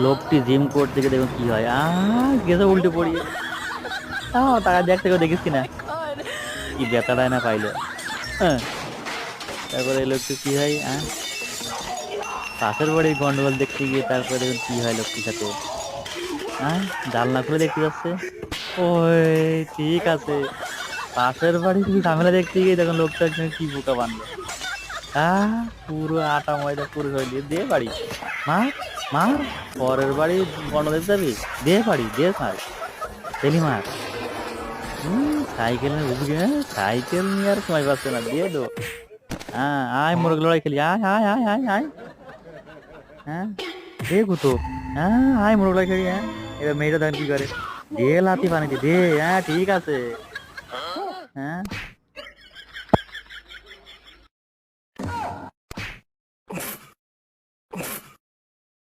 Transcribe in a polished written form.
লোকটি জিম করতে গিয়ে দেখুন কি হয়, গেছে উল্টে পড়িয়ে। টাকা দেখতে কেউ দেখিস কিনা কি বেতাটায় না পাইলো। হ্যাঁ, তারপরে এই লোকটি কি হয়, পাশের বাড়ির গন্ডগোল দেখতে গিয়ে তারপরে দেখুন কি হয় লোকটির সাথে। হ্যাঁ, জানলা খুলে দেখতে যাচ্ছে। ওই ঠিক আছে, পাশের বাড়ির ঝামেলা দেখতে গিয়ে দেখুন লোকটা একদম কি বোকা বানলো। পুরো আটা ময়দা পুরো হয়ে দিয়ে বাড়ি মার মার। পরের বাড়ি গন্ড দেখতে যাবি, দে বাড়ি দে মার, তেলি মার। সাইকেল নিয়ে বুঝবি, সাইকেল নিয়ে আর সময় পাচ্ছে না, দিয়ে দো। আয় মোরগ লড়াই খেলি, আয় আয় আয় আয় আয়। হ্যাঁ, দে কুতো। আয় মোরগ লড়াই খেলি। এবার মেয়েটা দেখেন কি করে, দে লাথি পানিতে দে। ঠিক আছে। হ্যাঁ,